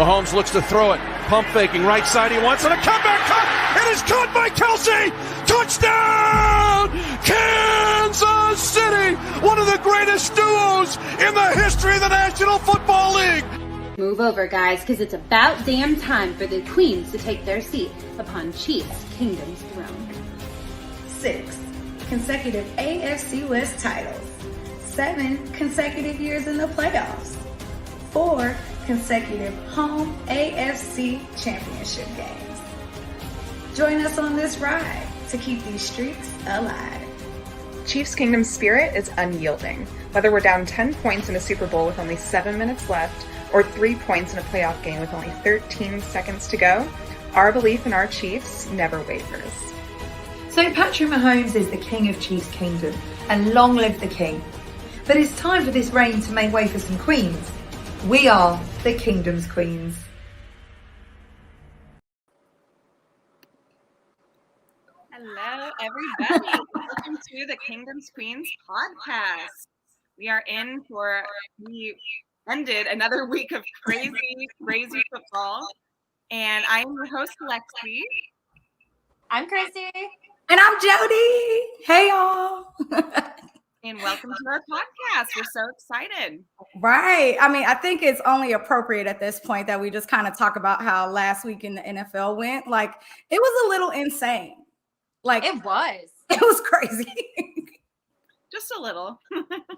Mahomes looks to throw it. Pump faking. Right side. He wants it. A comeback cut. It is caught by Kelsey. Touchdown! Kansas City. One of the greatest duos in the history of the National Football League. Move over, guys, because it's about damn time for the Queens to take their seat upon Chiefs Kingdom's throne. 6 consecutive AFC West titles. 7 consecutive years in the playoffs. 4 consecutive home AFC championship games. Join us on this ride to keep these streaks alive. Chiefs Kingdom spirit is unyielding. Whether we're down 10 points in a Super Bowl with only 7 minutes left, or 3 points in a playoff game with only 13 seconds to go, our belief in our Chiefs never wavers. So Patrick Mahomes is the king of Chiefs Kingdom, and long live the king. But it's time for this reign to make way for some queens. We are the Kingdom's Queens. Hello, everybody. Welcome to the Kingdom's Queens podcast. We ended another week of crazy football. And I am your host, Lexi. I'm Chrissy. And I'm Jodi. Hey, y'all. And welcome to our podcast. We're so excited. Right. I mean, I think it's only appropriate at this point that we just kind of talk about how last week in the NFL went. Like, it was a little insane. Like, It was crazy. Just a little.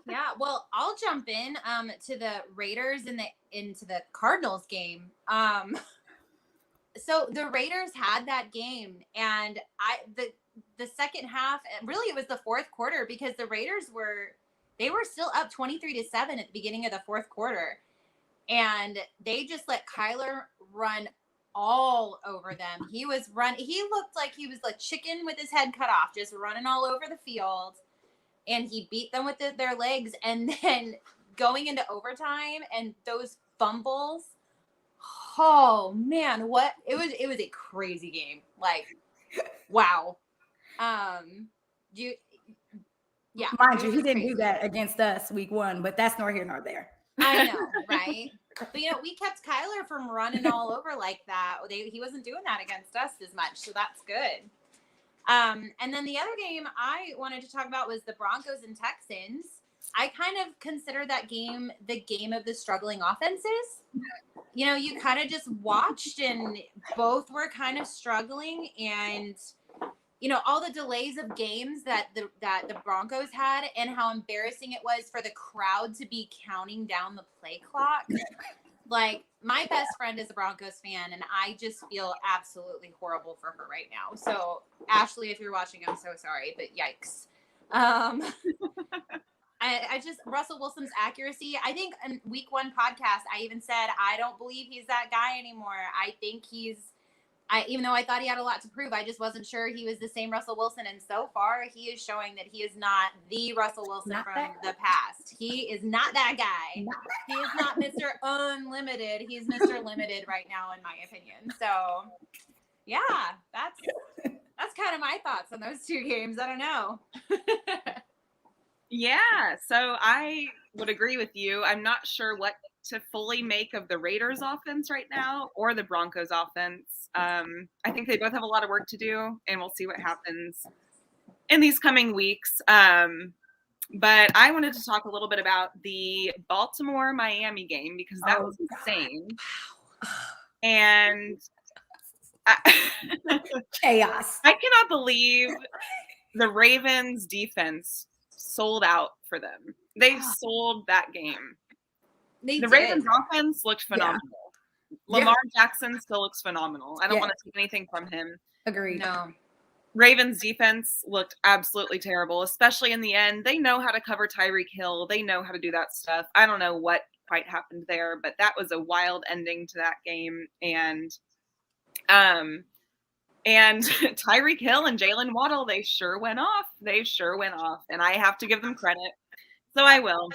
Yeah, well, I'll jump in to the Raiders and into the Cardinals game. So the Raiders had that game, and the second half, really it was the fourth quarter, because the Raiders were still up 23-7 at the beginning of the fourth quarter, and they just let Kyler run all over them. He looked like he was like chicken with his head cut off, just running all over the field, and he beat them with their legs. And then going into overtime and those fumbles, oh man, it was a crazy game. Like, wow. Mind you, he didn't do that against us week 1, but that's nor here nor there. I know, right? But we kept Kyler from running all over like that. He wasn't doing that against us as much, so that's good. And then the other game I wanted to talk about was the Broncos and Texans. I kind of consider that game the game of the struggling offenses. You kind of just watched, and both were kind of struggling, and all the delays of games that the Broncos had, and how embarrassing it was for the crowd to be counting down the play clock. Like, my best friend is a Broncos fan, and I just feel absolutely horrible for her right now. So, Ashley, if you're watching, I'm so sorry, but yikes. I just, Russell Wilson's accuracy, I think in week 1 podcast, I even said, I don't believe he's that guy anymore. I think even though I thought he had a lot to prove, I just wasn't sure he was the same Russell Wilson. And so far, he is showing that he is not the Russell Wilson from the past. He is not that guy. He is not Mr. Unlimited. He's Mr. Limited right now, in my opinion. So, yeah, that's kind of my thoughts on those 2 games. I don't know. Yeah, so I would agree with you. I'm not sure what to fully make of the Raiders offense right now or the Broncos offense. I think they both have a lot of work to do, and we'll see what happens in these coming weeks. But I wanted to talk a little bit about the Baltimore-Miami game, because that was insane. And Chaos. I cannot believe the Ravens defense sold out for them. They sold that game. The Ravens offense looked phenomenal. Yeah. Lamar Jackson still looks phenomenal. I don't want to take anything from him. Agreed. No. Ravens defense looked absolutely terrible, especially in the end. They know how to cover Tyreek Hill. They know how to do that stuff. I don't know what quite happened there, but that was a wild ending to that game. And Tyreek Hill and Jalen Waddle, they sure went off. And I have to give them credit. So I will.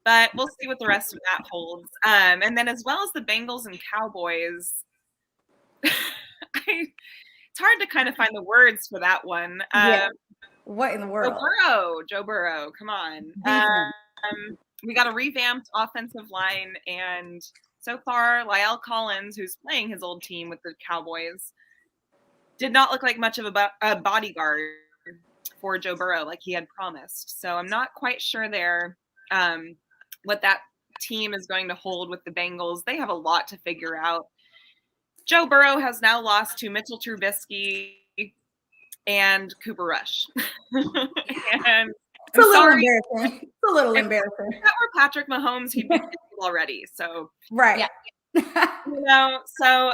But we'll see what the rest of that holds. And then as well as the Bengals and Cowboys, it's hard to kind of find the words for that one. What in the world? Joe Burrow, come on. We got a revamped offensive line, and so far. Lyle Collins, who's playing his old team with the Cowboys, did not look like much of a bodyguard for Joe Burrow like he had promised. So I'm not quite sure there what that team is going to hold with the Bengals. They have a lot to figure out. Joe Burrow has now lost to Mitchell Trubisky and Cooper Rush. And It's a little embarrassing. It's a little embarrassing. If that were Patrick Mahomes, he'd be already. So right. Yeah. So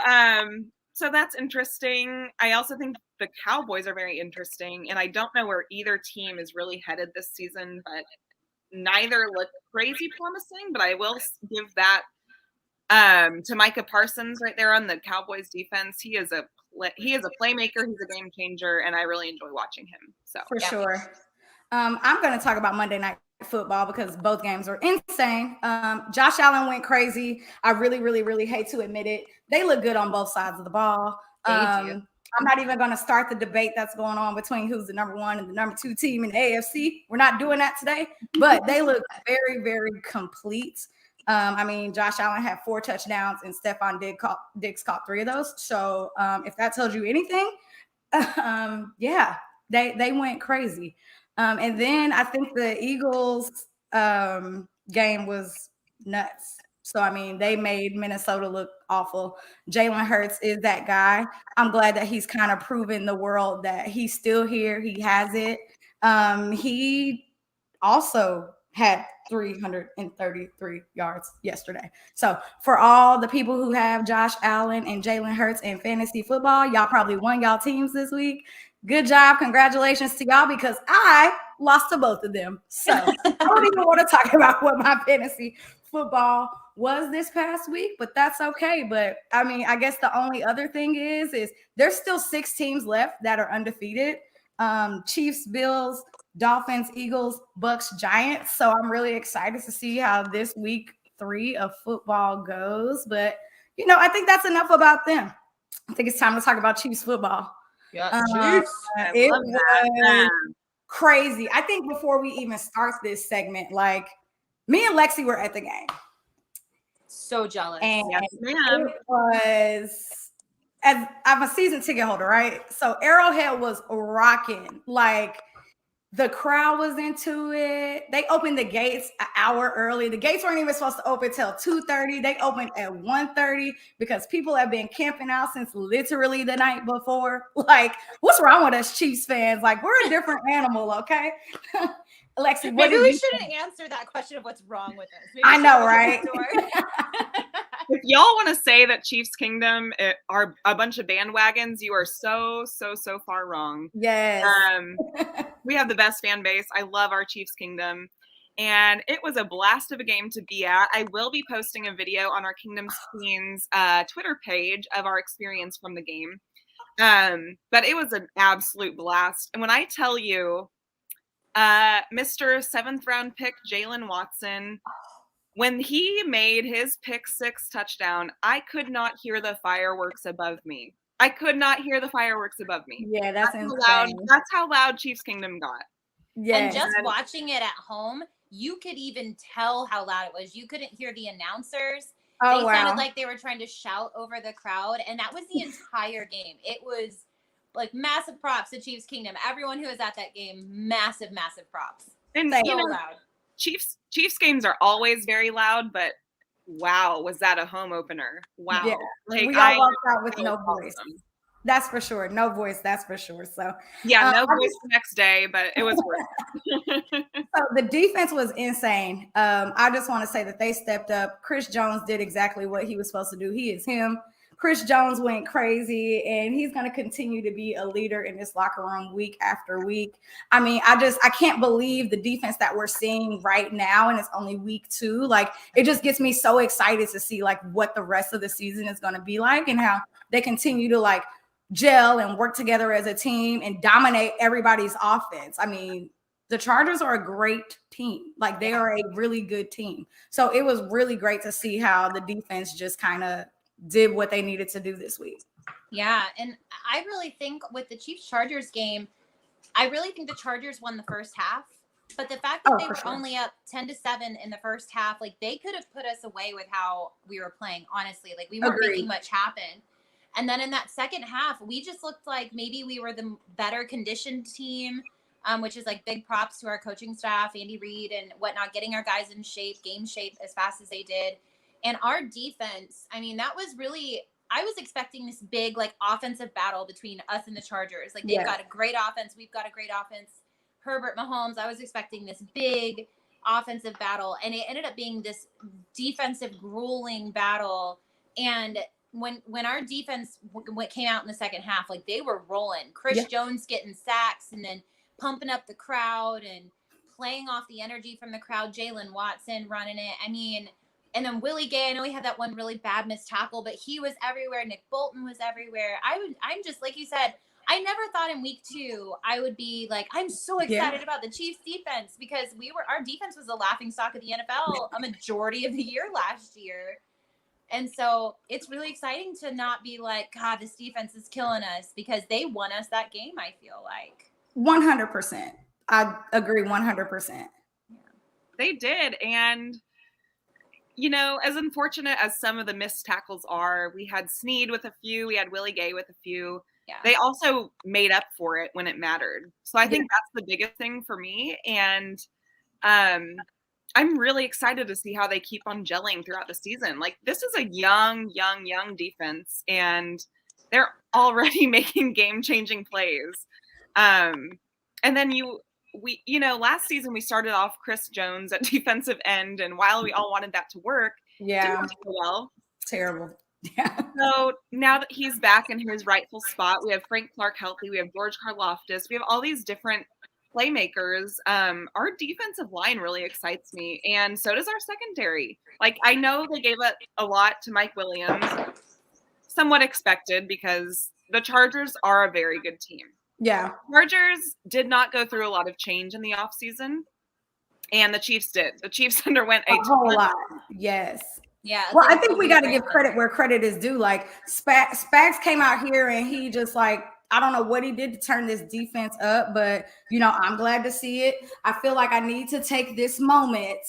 that's interesting. I also think the Cowboys are very interesting, and I don't know where either team is really headed this season, but neither look crazy promising. But I will give that to Micah Parsons right there on the Cowboys defense. He is a playmaker. He's a game changer, and I really enjoy watching him. So for sure. I'm going to talk about Monday Night Football because both games were insane. Josh Allen went crazy. I really, really, really hate to admit it. They look good on both sides of the ball. I'm not even going to start the debate that's going on between who's the number 1 and the number 2 team in the AFC. We're not doing that today, but they look very, very complete. I mean, Josh Allen had 4 touchdowns and Stephon Diggs caught 3 of those. So if that tells you anything, yeah, they went crazy. And then I think the Eagles game was nuts. So, I mean, they made Minnesota look awful. Jalen Hurts is that guy. I'm glad that he's kind of proven the world that he's still here. He has it. He also had 333 yards yesterday. So for all the people who have Josh Allen and Jalen Hurts in fantasy football, y'all probably won y'all teams this week. Good job. Congratulations to y'all because I lost to both of them. So I don't even want to talk about what my fantasy football was this past week, but that's okay. But I mean, I guess the only other thing is there's still 6 teams left that are undefeated. Chiefs, Bills, Dolphins, Eagles, Bucks, Giants. So I'm really excited to see how this week 3 of football goes. But, I think that's enough about them. I think it's time to talk about Chiefs football. Yeah, Chiefs. It was crazy. I think before we even start this segment, like me and Lexi were at the game. So jealous. And yes, ma'am. It was, as I'm a season ticket holder, right? So Arrowhead was rocking. Like the crowd was into it. They opened the gates an hour early. The gates weren't even supposed to open till 2:30. They opened at 1:30 because people have been camping out since literally the night before. Like, what's wrong with us Chiefs fans? Like, we're a different animal, okay? Lexi, maybe we shouldn't answer that question of what's wrong with us. Maybe I know, right? If y'all want to say that Chiefs Kingdom are a bunch of bandwagons, you are so far wrong. Yes. We have the best fan base. I love our Chiefs Kingdom. And it was a blast of a game to be at. I will be posting a video on our Kingdom's Queens Twitter page of our experience from the game. But it was an absolute blast. And when I tell you, Mr. 7th round pick, Jalen Watson, when he made his pick 6 touchdown, I could not hear the fireworks above me. Yeah, that's loud. That's how loud Chiefs Kingdom got. Yeah. And just watching it at home, you could even tell how loud it was. You couldn't hear the announcers. Oh, they wow. sounded like they were trying to shout over the crowd. And that was the entire game. It was like massive props to Chiefs Kingdom. Everyone who was at that game, massive props. And so loud. Chiefs games are always very loud, but wow, was that a home opener? Wow. Yeah. Like we all walked out with no voice. That's for sure. No voice, that's for sure. So yeah, no voice the next day, but it was worth it. So the defense was insane. I just want to say that they stepped up. Chris Jones did exactly what he was supposed to do. He is him. Chris Jones went crazy, and he's going to continue to be a leader in this locker room week after week. I mean, I can't believe the defense that we're seeing right now, and it's only week 2. Like, it just gets me so excited to see like what the rest of the season is going to be like and how they continue to like gel and work together as a team and dominate everybody's offense. I mean, the Chargers are a great team. Like, they are a really good team. So it was really great to see how the defense just kind of did what they needed to do this week. Yeah, and I really think with the Chiefs-Chargers game, I really think the Chargers won the first half. But the fact that Oh, they for were sure. only up 10-7 in the first half, like they could have put us away with how we were playing, honestly. Like we weren't Agreed. making much happen. And then in that second half, we just looked like maybe we were the better conditioned team, which is like big props to our coaching staff, Andy Reid and whatnot, getting our guys in shape, game shape as fast as they did. And our defense, I mean, that was really, I was expecting this big like offensive battle between us and the Chargers. Like they've got a great offense. We've got a great offense. Herbert Mahomes, I was expecting this big offensive battle, and it ended up being this defensive grueling battle. And when our defense came out in the second half, like they were rolling. Chris Jones getting sacks and then pumping up the crowd and playing off the energy from the crowd. Jalen Watson running it. I mean, and then Willie Gay, I know he had that one really bad missed tackle, but he was everywhere. Nick Bolton was everywhere. I'm just, like you said, I never thought in week 2 I would be like, I'm so excited about the Chiefs defense, because our defense was the laughing stock of the NFL a majority of the year last year. And so it's really exciting to not be like, God, this defense is killing us, because they won us that game, I feel like. 100%. I agree 100%. They did. And, you know, as unfortunate as some of the missed tackles are, we had Snead with a few, we had Willie Gay with a few. Yeah. They also made up for it when it mattered. So I think that's the biggest thing for me. And I'm really excited to see how they keep on gelling throughout the season. Like, this is a young defense, and they're already making game-changing plays. And then last season we started off Chris Jones at defensive end, and while we all wanted that to work, didn't work so well. Terrible. Yeah. So now that he's back in his rightful spot, we have Frank Clark healthy, we have George Karlaftis, we have all these different playmakers. Our defensive line really excites me, and so does our secondary. Like, I know they gave it a lot to Mike Williams, somewhat expected, because the Chargers are a very good team. Yeah. Chargers did not go through a lot of change in the offseason, and the Chiefs did. The Chiefs underwent a whole lot. Yes. Yeah. Well, I think we got to give credit where credit is due. Like Spags came out here and he just like, I don't know what he did to turn this defense up, but you know, I'm glad to see it. I feel like I need to take this moment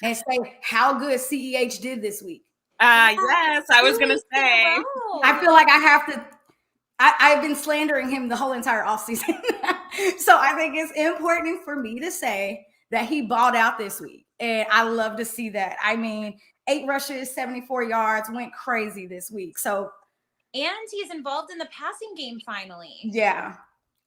and say how good CEH did this week. Yes, I was going to say. I feel like I have to. I've been slandering him the whole entire offseason. So I think it's important for me to say that he balled out this week. And I love to see that. I mean, 8 rushes, 74 yards, went crazy this week. So, and he's involved in the passing game finally. Yeah.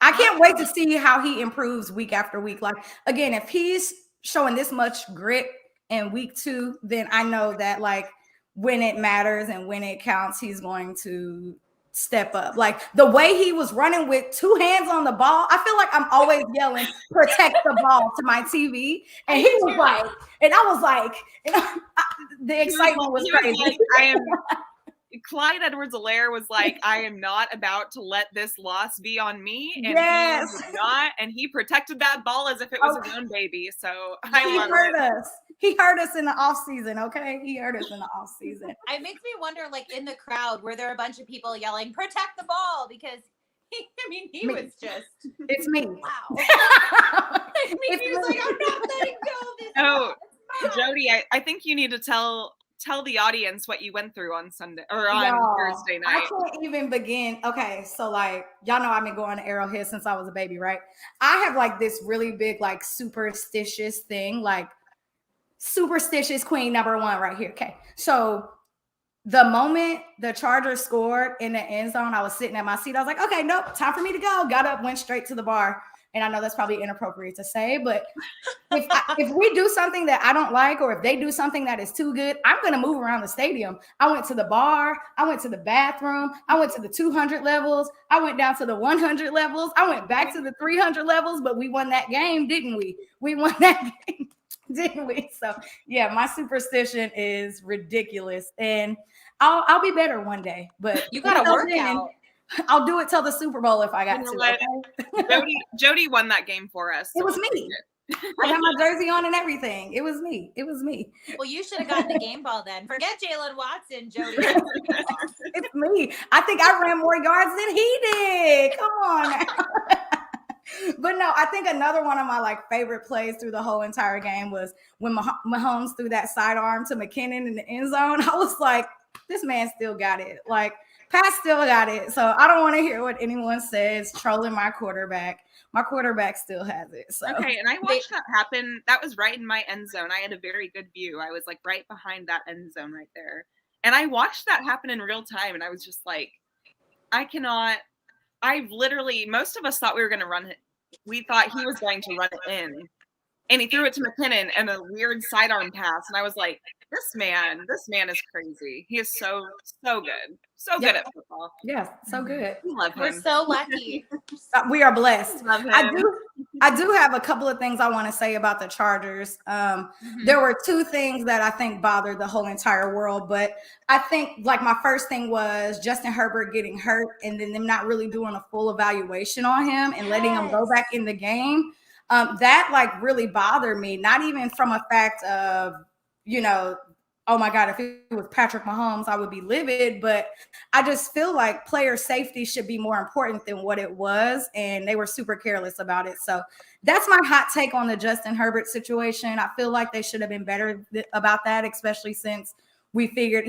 I can't wait to see how he improves week after week. Like, again, if he's showing this much grit in week 2, then I know that, like, when it matters and when it counts, he's going to step up. Like, the way he was running with 2 hands on the ball, I feel like I'm always yelling, protect the ball to my TV. And he was like, and I was like, the excitement was crazy. Like, Clyde Edwards-Helaire was like, I am not about to let this loss be on me. And he was not. And he protected that ball as if it was his own baby. So I love it. He hurt us in the off season, okay? He hurt us in the off season. It makes me wonder, like, in the crowd, were there a bunch of people yelling, protect the ball? Because, he was just. It's me. Wow. He was like, I'm not letting go of this. Oh, Jodi, I think you need to tell the audience what you went through on Sunday or on Thursday night. I can't even begin. Okay, so like y'all know I've been going to Arrowhead since I was a baby, right? I have like this really big like superstitious thing, like superstitious queen number 1 right here. Okay, so the moment the Chargers scored in the end zone, I was sitting at my seat. I was like, okay, nope, time for me to go. Got up, went straight to the bar. And I know that's probably inappropriate to say, but if we do something that I don't like, or if they do something that is too good, I'm going to move around the stadium. I went to the bar. I went to the bathroom. I went to the 200 levels. I went down to the 100 levels. I went back to the 300 levels, but we won that game, didn't we? We won that game, didn't we? So yeah, my superstition is ridiculous, and I'll be better one day, but you got to work out. I'll do it till the Super Bowl if I got to. Okay? Jodi won that game for us. So it was me. I got my jersey on and everything. It was me. Well, you should have gotten the game ball then. Forget Jalen Watson, Jodi. It's me. I think I ran more yards than he did. Come on. But no, I think another one of my like favorite plays through the whole entire game was when Mahomes threw that sidearm to McKinnon in the end zone. I was like, this man still got it. Like, Pat still got it. So I don't want to hear what anyone says trolling my quarterback. My quarterback still has it. So okay, and I watched that happen. That was right in my end zone. I had a very good view. I was like right behind that end zone right there. And I watched that happen in real time, and I was just like, most of us thought we were going to run it. We thought he was going to run it in. And he threw it to McKinnon and a weird sidearm pass. And I was like, this man is crazy. He is so good. So good at football. Yeah, so good. We love him. We're so lucky. We are blessed. Love him. I do have a couple of things I want to say about the Chargers. There were two things that I think bothered the whole entire world, but I think like my first thing was Justin Herbert getting hurt and then them not really doing a full evaluation on him and letting him go back in the game. That like really bothered me, not even from a fact of, oh my God, if it was Patrick Mahomes, I would be livid. But I just feel like player safety should be more important than what it was. And they were super careless about it. So that's my hot take on the Justin Herbert situation. I feel like they should have been better about that, especially since we figured,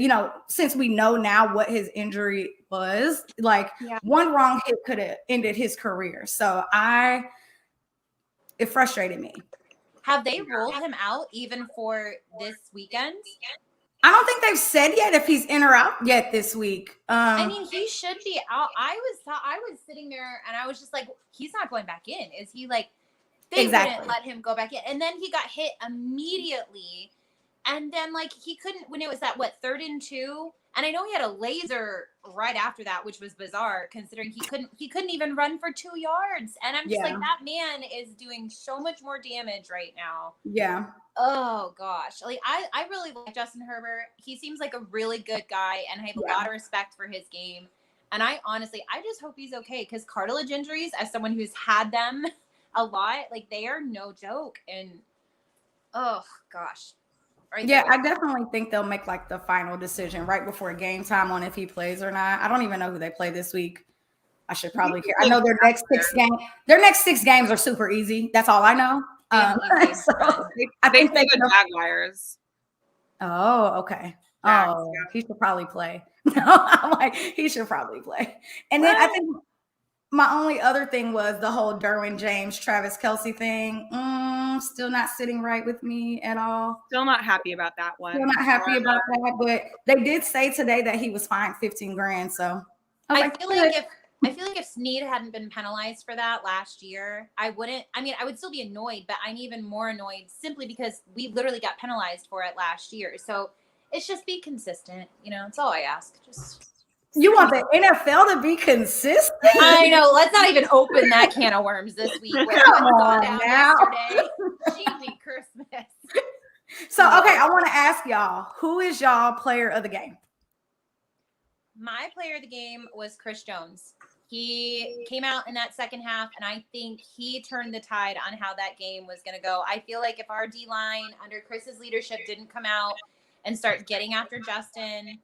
since we know now what his injury was, like one wrong hit could have ended his career. So it frustrated me. Have they ruled him out even for this weekend? I don't think they've said yet if he's in or out yet this week. I mean, he should be out. I was sitting there and I was just like, he's not going back in. Is he like, they wouldn't let him go back in. And then he got hit immediately. And then like he couldn't, when it was that, 3rd and 2. And I know he had a laser right after that, which was bizarre considering he couldn't even run for 2 yards. And I'm just like, that man is doing so much more damage right now. Yeah. Oh gosh. Like I really like Justin Herbert. He seems like a really good guy and I have a lot of respect for his game. And I just hope he's okay because cartilage injuries, as someone who's had them a lot, like they are no joke. And oh gosh. Right there. I definitely think they'll make like the final decision right before game time on if he plays or not. I don't even know who they play this week. I should probably care. I know their next 6 games are super easy. That's all I know. I think they the Jaguars. Oh, okay. He should probably play. No, I'm like, he should probably play. And then I think my only other thing was the whole Derwin James, Travis Kelce thing. Still not sitting right with me at all. Still not happy about that one. Still not happy about that, but they did say today that he was fined $15,000. So I feel like if Snead hadn't been penalized for that last year, I would still be annoyed, but I'm even more annoyed simply because we literally got penalized for it last year. So it's just be consistent. That's all I ask. You want the NFL to be consistent? I know. Let's not even open that can of worms this week. Come on now. Cheesy Christmas. So, okay, I want to ask y'all, who is y'all player of the game? My player of the game was Chris Jones. He came out in that second half, and I think he turned the tide on how that game was going to go. I feel like if our D-line under Chris's leadership didn't come out and start getting after Justin,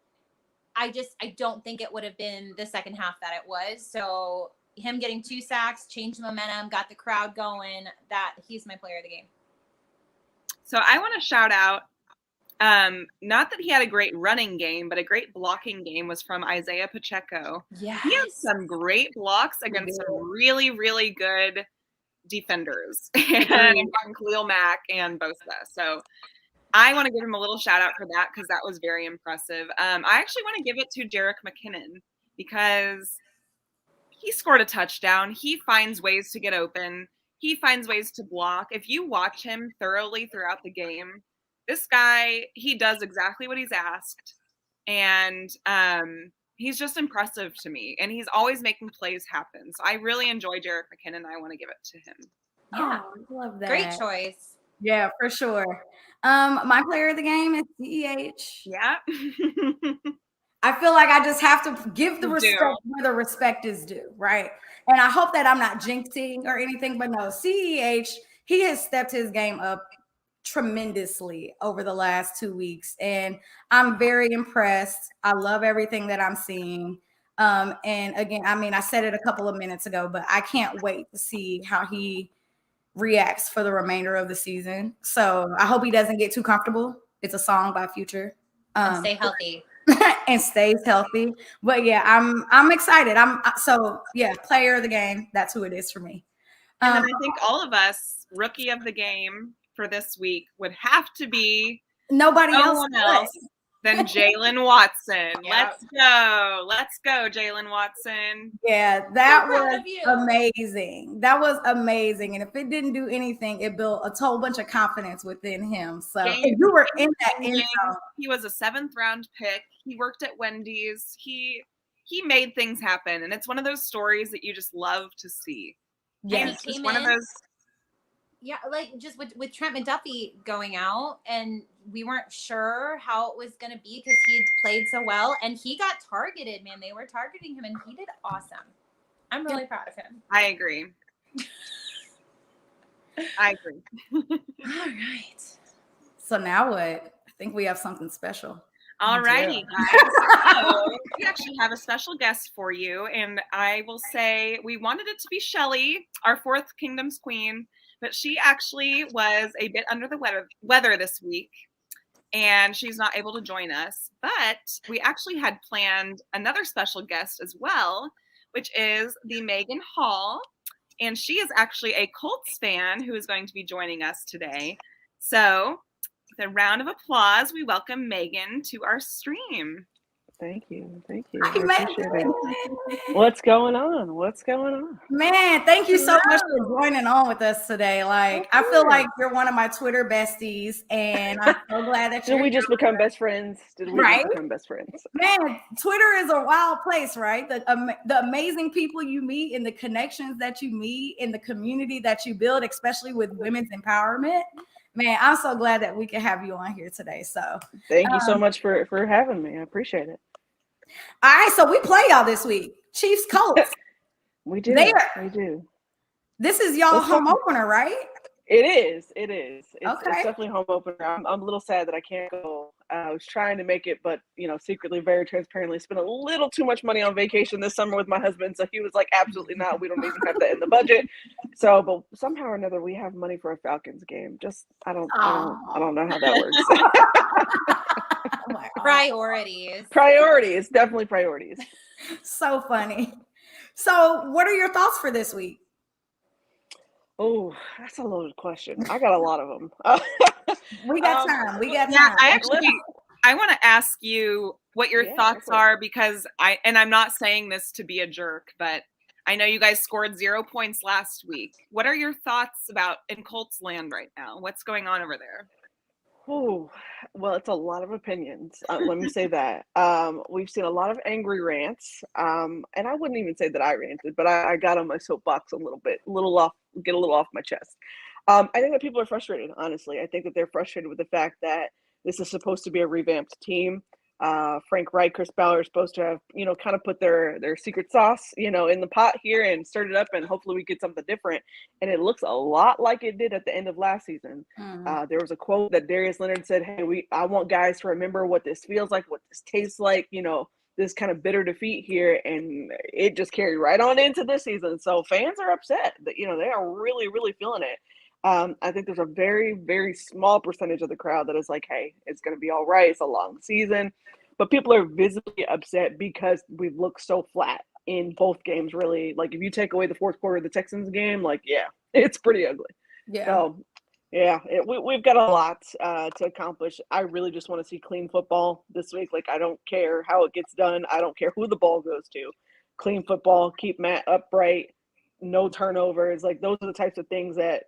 I don't think it would have been the second half that it was. So him getting 2 sacks, changed the momentum, got the crowd going, he's my player of the game. So I want to shout out, not that he had a great running game, but a great blocking game was from Isaiah Pacheco. Yes. He had some great blocks against some really, really good defenders, and Khalil Mack and Bosa. So I want to give him a little shout out for that because that was very impressive. I actually want to give it to Jerick McKinnon because he scored a touchdown. He finds ways to get open. He finds ways to block. If you watch him thoroughly throughout the game, this guy, he does exactly what he's asked. And he's just impressive to me. And he's always making plays happen. So I really enjoy Jerick McKinnon. I want to give it to him. Yeah, love that. Great choice. Yeah, for sure. My player of the game is CEH. Yeah. I feel like I just have to give the respect where the respect is due, right? And I hope that I'm not jinxing or anything, but no, CEH, he has stepped his game up tremendously over the last 2 weeks. And I'm very impressed. I love everything that I'm seeing. And again, I said it a couple of minutes ago, but I can't wait to see how he reacts for the remainder of the season. So I hope he doesn't get too comfortable. It's a song by Future. And stay healthy. And stays healthy. But yeah, I'm excited. Player of the game. That's who it is for me. And then I think all of us, rookie of the game for this week, would have to be nobody no else one else than Jalen Watson. Yeah. Let's go, Jalen Watson. Yeah, that was amazing. That was amazing. And if it didn't do anything, it built a whole bunch of confidence within him. So if you were in that end zone. He was a 7th round pick. He worked at Wendy's. He made things happen. And it's one of those stories that you just love to see. Yeah, it's just one of those. Yeah, like just with Trent McDuffie going out, and we weren't sure how it was going to be because he had played so well, and he got targeted, man. They were targeting him, and he did awesome. I'm really proud of him. I agree. All right. So now what? I think we have something special. All righty, guys. So we actually have a special guest for you, and I will say we wanted it to be Shelley, our 4th Kingdom's queen, but she actually was a bit under the weather this week, and she's not able to join us. But we actually had planned another special guest as well, which is the Megan Hall, and she is actually a Colts fan who is going to be joining us today. So with a round of applause, we welcome Megan to our stream. Thank you. I appreciate it. What's going on? Man, thank you so much for joining on with us today. Like, I feel like you're one of my Twitter besties, and I'm so glad that Did we just become best friends? Man, Twitter is a wild place, right? The amazing people you meet and the connections that you meet in the community that you build, especially with women's empowerment. Man, I'm so glad that we can have you on here today. So thank you so much for having me. I appreciate it. All right, so we play y'all this week. Chiefs Colts. We do. We do. This is y'all home opener, right? It is. It's definitely home opener. I'm a little sad that I can't go. I was trying to make it, but secretly, very transparently, spent a little too much money on vacation this summer with my husband. So he was like, "Absolutely not. We don't even have that in the budget." So, but somehow or another, we have money for a Falcons game. Just I don't know how that works. Priorities, definitely priorities. So funny. So, what are your thoughts for this week? Oh, that's a loaded question. I got a lot of them. We got time. Yeah, I want to ask you what your thoughts are, because I'm not saying this to be a jerk, but I know you guys scored 0 points last week. What are your thoughts about in Colts land right now? What's going on over there? Oh, well, it's a lot of opinions. Let me say that. We've seen a lot of angry rants, and I wouldn't even say that I ranted, but I got on my soapbox a little bit, get a little off my chest. I think that people are frustrated, honestly. I think that they're frustrated with the fact that this is supposed to be a revamped team. Frank Reich, Chris Ballard are supposed to have, kind of put their secret sauce, in the pot here and stirred it up, and hopefully we get something different. And it looks a lot like it did at the end of last season. There was a quote that Darius Leonard said, "Hey, I want guys to remember what this feels like, what this tastes like, this kind of bitter defeat here," and it just carried right on into this season. So fans are upset that, they are really, really feeling it. I think there's a very, very small percentage of the crowd that is like, "Hey, it's going to be all right. It's a long season." But people are visibly upset because we've looked so flat in both games, really. Like, if you take away the fourth quarter of the Texans game, it's pretty ugly. Yeah. So, we've got a lot to accomplish. I really just want to see clean football this week. Like, I don't care how it gets done. I don't care who the ball goes to. Clean football, keep Matt upright, no turnovers. Like, those are the types of things that,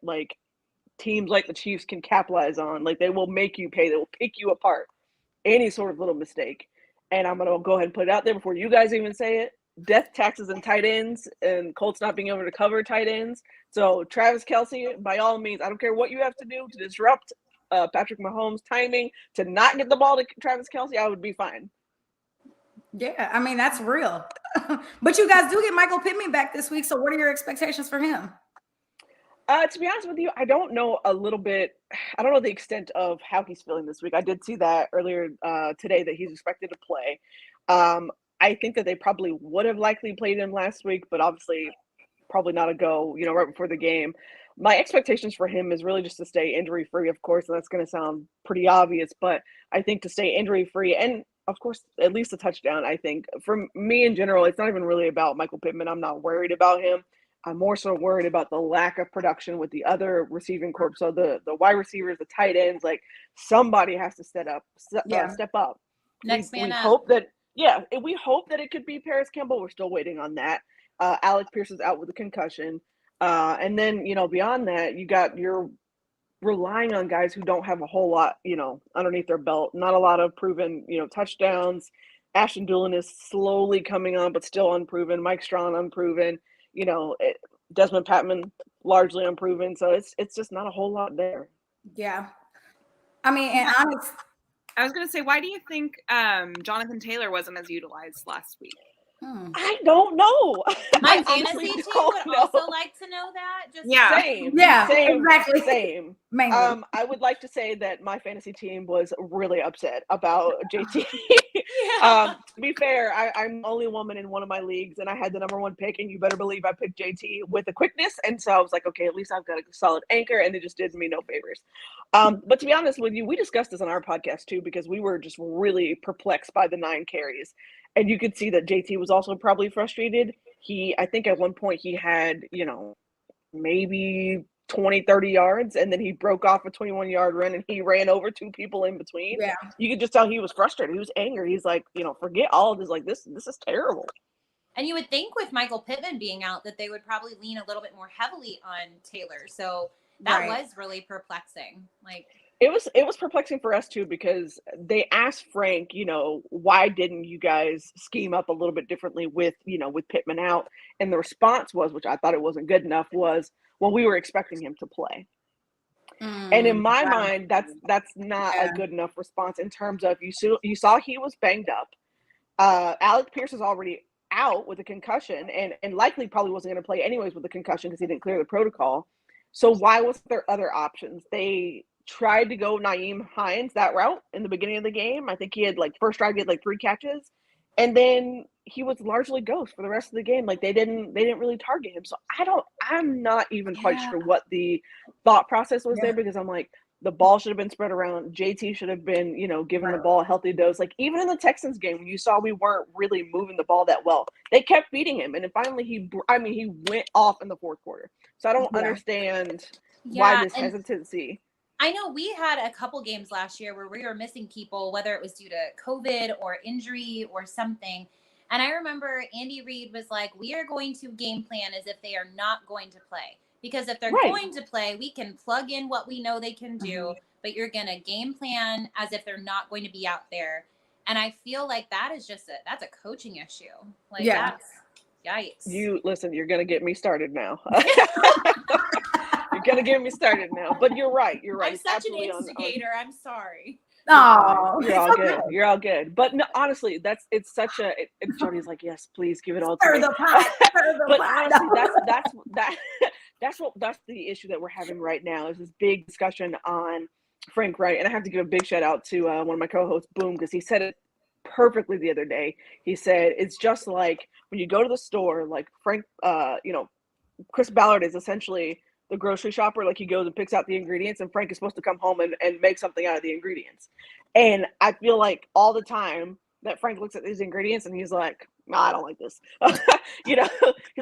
teams like the Chiefs can capitalize on. Like, they will make you pay. They will pick you apart. Any sort of little mistake. And I'm going to go ahead and put it out there before you guys even say it. Death, taxes, and tight ends, and Colts not being able to cover tight ends. So Travis Kelce, by all means, I don't care what you have to do to disrupt Patrick Mahomes' timing, to not get the ball to Travis Kelce, I would be fine. Yeah, I mean, that's real. But you guys do get Michael Pittman back this week, so what are your expectations for him? To be honest with you, I don't know I don't know the extent of how he's feeling this week. I did see that earlier today that he's expected to play. I think that they probably would have likely played him last week, but obviously probably not a go, right before the game. My expectations for him is really just to stay injury free, of course, and that's going to sound pretty obvious, but I think to stay injury free and of course, at least a touchdown. I think for me in general, it's not even really about Michael Pittman. I'm not worried about him. I'm more so worried about the lack of production with the other receiving corps. So the wide receivers, the tight ends, like somebody has to step up. Next we man up. hope that, we hope that it could be Paris Campbell. We're still waiting on that. Alec Pierce is out with a concussion. And then, beyond that, you're relying on guys who don't have a whole lot, underneath their belt. Not a lot of proven, touchdowns. Ashton Dulin is slowly coming on, but still unproven. Mike Strawn unproven. Desmond Patman largely unproven. So it's just not a whole lot there. Yeah. I mean, and honest. I was going to say, why do you think Jonathan Taylor wasn't as utilized last week? I don't know. My fantasy team would also like to know that. Same. Exactly. Same. Mainly. I would like to say that my fantasy team was really upset about JT. To be fair, I'm the only woman in one of my leagues, and I had the number one pick, and you better believe I picked JT with the quickness, and so I was like, okay, at least I've got a solid anchor, and it just did me no favors. But to be honest with you, we discussed this on our podcast too, because we were just really perplexed by the 9 carries. And you could see that JT was also probably frustrated. I think at one point he had, maybe 20, 30 yards, and then he broke off a 21-yard run and he ran over 2 people in between. Yeah. You could just tell he was frustrated. He was angry. He's like, forget all of this. Like, this is terrible. And you would think with Michael Pittman being out that they would probably lean a little bit more heavily on Taylor. So that was really perplexing. Like, It was perplexing for us too, because they asked Frank, why didn't you guys scheme up a little bit differently with Pittman out? And the response was, which I thought it wasn't good enough, was, well, we were expecting him to play. And in my mind, that's not a good enough response in terms of you saw he was banged up. Alec Pierce is already out with a concussion and likely probably wasn't going to play anyways with a concussion because he didn't clear the protocol. So why wasn't there other options? They tried to go Nyheim Hines that route in the beginning of the game. I think he had first drive, he had 3 catches, and then he was largely ghost for the rest of the game. Like they didn't really target him. So I'm not even quite sure what the thought process was there, because I'm like, the ball should have been spread around. JT should have been, given the ball a healthy dose. Like even in the Texans game, when you saw we weren't really moving the ball that well, they kept beating him. And then finally he went off in the fourth quarter. So I don't understand why this hesitancy. I know we had a couple games last year where we were missing people, whether it was due to COVID or injury or something. And I remember Andy Reid was like, we are going to game plan as if they are not going to play. Because if they're going to play, we can plug in what we know they can do, but you're going to game plan as if they're not going to be out there. And I feel like that is that's a coaching issue. Like that's yikes. You're going to get me started now. You're going to get me started now. But you're right. I'm such an instigator. I'm sorry. Oh, you're all good. You're all good. But no, honestly, it's such a. Jody's like, yes, please give it all to me. But honestly, that's the issue that we're having right now. Is this big discussion on Frank Wright, and I have to give a big shout out to one of my co-hosts, Boom, because he said it perfectly the other day. He said it's just like when you go to the store, like Frank, Chris Ballard is essentially the grocery shopper. Like he goes and picks out the ingredients, and Frank is supposed to come home and make something out of the ingredients. And I feel like all the time that Frank looks at these ingredients and he's like, no, I don't like this. He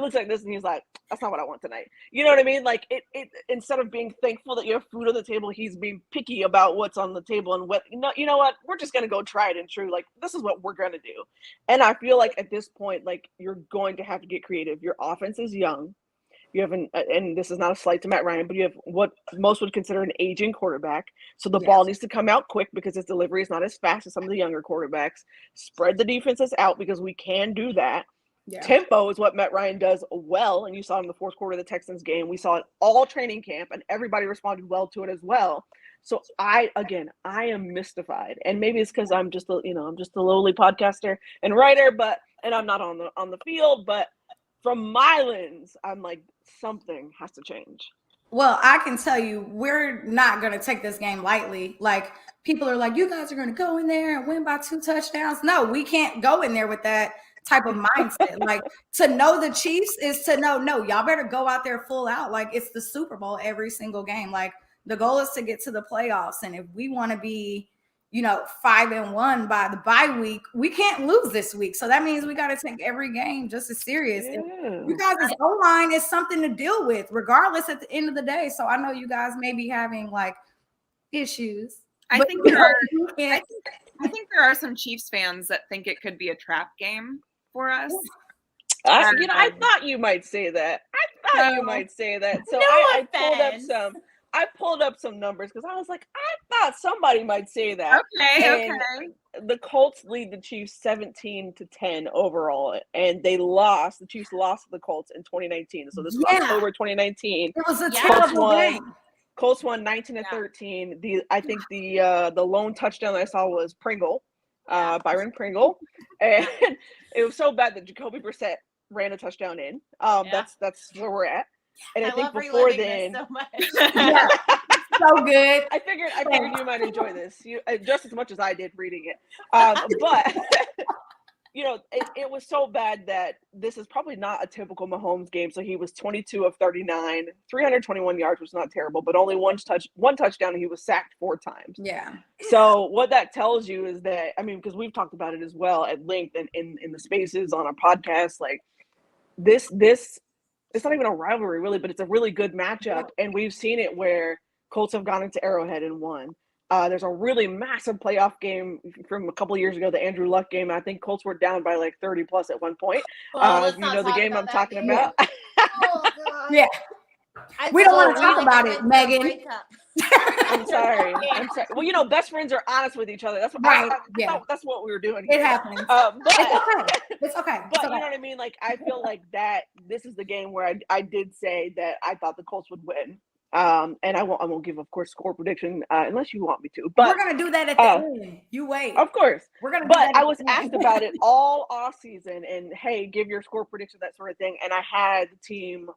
looks like this and he's like, that's not what I want tonight. You know what I mean? Like it instead of being thankful that you have food on the table, he's being picky about what's on the table and what, you know what, we're just going to go try it and true. Like, this is what we're going to do. And I feel like at this point, like you're going to have to get creative. Your offense is young. You have and this is not a slight to Matt Ryan, but you have what most would consider an aging quarterback. So the ball needs to come out quick because his delivery is not as fast as some of the younger quarterbacks. Spread the defenses out because we can do that. Yeah. Tempo is what Matt Ryan does well, and you saw in the fourth quarter of the Texans game. We saw it all training camp, and everybody responded well to it as well. So I am mystified, and maybe it's because I'm just a lowly podcaster and writer, and I'm not on the field, but from my lens, I'm like, something has to change. Well, I can tell you, we're not going to take this game lightly. Like, people are like, you guys are going to go in there and win by 2 touchdowns. No, we can't go in there with that type of mindset. Like, to know the Chiefs is to know, no, y'all better go out there full out. Like, it's the Super Bowl every single game. Like, the goal is to get to the playoffs. And if we want to be, 5-1 by the bye week, we can't lose this week. So that means we got to take every game just as serious. Yeah. You guys' O-line is something to deal with, regardless at the end of the day. So I know you guys may be having like issues. I think there are some Chiefs fans that think it could be a trap game for us. I thought you might say that. So No I pulled up some numbers because I was like, I thought somebody might say that. Okay. The Colts lead the Chiefs 17-10 overall, and they lost. The Chiefs lost to the Colts in 2019. So this was October 2019. It was a terrible game. Colts won 19-13. I think the lone touchdown that I saw was Pringle, Byron Pringle, and it was so bad that Jacoby Brissett ran a touchdown in. That's where we're at. And I think before then, so much. So good. I figured you might enjoy this, just as much as I did reading it. But it was so bad that this is probably not a typical Mahomes game. So he was 22 of 39, 321 yards, which is not terrible, but only one touchdown, and he was sacked 4 times. Yeah. So what that tells you is that, because we've talked about it as well at length and in the spaces on our podcast, like this it's not even a rivalry really, but it's a really good matchup. And we've seen it where Colts have gone into Arrowhead and won. There's a really massive playoff game from a couple of years ago, the Andrew Luck game. I think Colts were down by like 30 plus at one point. The game I'm talking about. Oh, God. Yeah. We don't want to talk about it, Megan. I'm sorry. Well, best friends are honest with each other. That's what that's what we were doing here. It happens. It's okay. But you know what I mean? Like, I feel like that this is the game where I did say that I thought the Colts would win. And I won't give, of course, score prediction unless you want me to. But we're gonna do that at the end. You wait. Of course. We're gonna. But I was asked about it all off season, and hey, give your score prediction, that sort of thing. And I had the team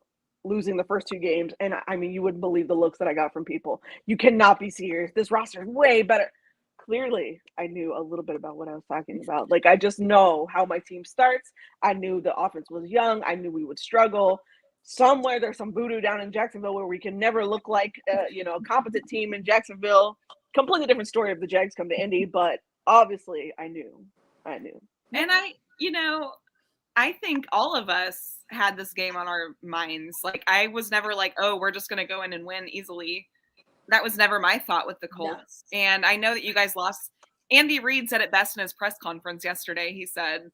losing the first 2 games, and you wouldn't believe the looks that I got from people. You cannot be serious. This roster is way better. Clearly, I knew a little bit about what I was talking about. Like, I just know how my team starts. I knew the offense was young. I knew we would struggle. Somewhere there's some voodoo down in Jacksonville where we can never look like a competent team in Jacksonville. Completely different story if the Jags come to Indy, but obviously I knew. And I think all of us had this game on our minds. Like, I was never like, oh, we're just going to go in and win easily. That was never my thought with the Colts. No. And I know that you guys lost. Andy Reid said it best in his press conference yesterday. He said,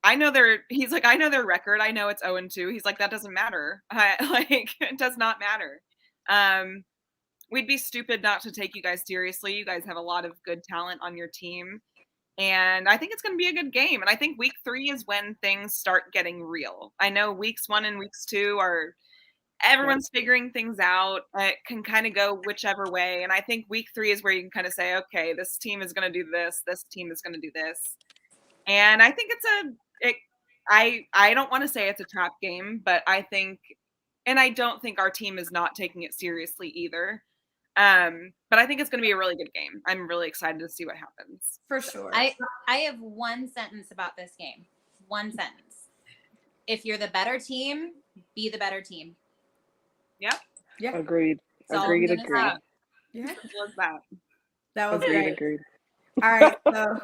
I know their record. I know it's 0-2. He's like, that doesn't matter. It does not matter. We'd be stupid not to take you guys seriously. You guys have a lot of good talent on your team. And I think it's going to be a good game. And I think week 3 is when things start getting real. I know weeks 1 and weeks 2 are everyone's figuring things out. It can kind of go whichever way. And I think week 3 is where you can kind of say, okay, this team is going to do this. This team is going to do this. And I think I don't want to say it's a trap game, but I don't think our team is not taking it seriously either. But I think it's going to be a really good game. I'm really excited to see what happens. For sure. I have one sentence about this game. One sentence. If you're the better team, be the better team. Yep. Yeah. Agreed. Agreed. Yeah. That was great. Agreed. All right. So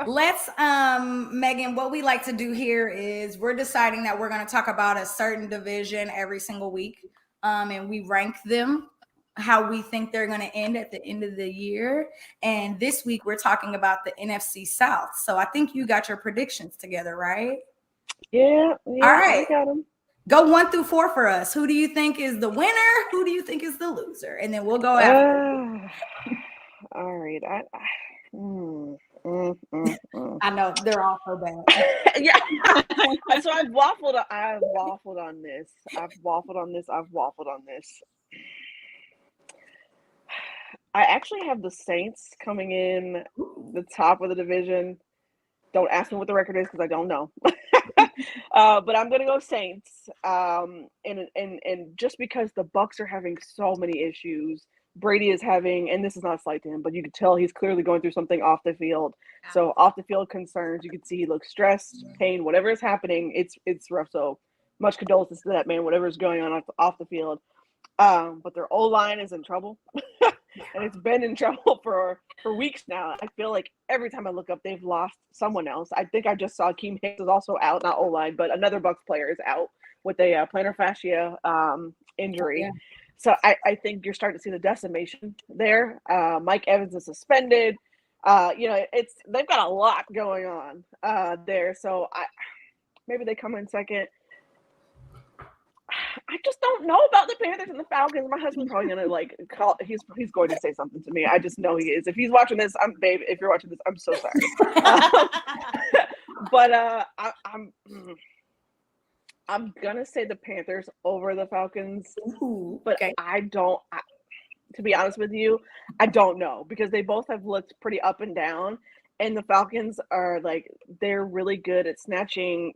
let's, Megan, what we like to do here is we're deciding that we're going to talk about a certain division every single week. And we rank them how we think they're going to end at the end of the year. And this week we're talking about the NFC South. So I think you got your predictions together, right? Yeah. All right. I got them. Go 1 through 4 for us. Who do you think is the winner? Who do you think is the loser? And then we'll go after. All right. I know they're all so bad. Yeah. So I've waffled on this. I actually have the Saints coming in the top of the division. Don't ask me what the record is because I don't know. But I'm gonna go Saints. And just because the Bucs are having so many issues, Brady is having, and this is not a slight to him, but you could tell he's clearly going through something off the field. Yeah. So off the field concerns, you can see he looks stressed, pain, whatever is happening, it's rough. So much condolences to that man, whatever is going on off the field. But their O-line is in trouble. And it's been in trouble for weeks now. I feel like every time I look up, they've lost someone else. I think I just saw Keem Hicks is also out, not O-line, but another Bucs player is out with a plantar fascia injury. Yeah. So I think you're starting to see the decimation there. Mike Evans is suspended. They've got a lot going on there. So maybe they come in second. I just don't know about the Panthers and the Falcons. My husband's probably gonna call. He's going to say something to me. I just know he is. If he's watching this, babe. If you're watching this, I'm so sorry. But I'm gonna say the Panthers over the Falcons. Ooh, but okay. To be honest with you, I don't know, because they both have looked pretty up and down, and the Falcons are they're really good at snatching,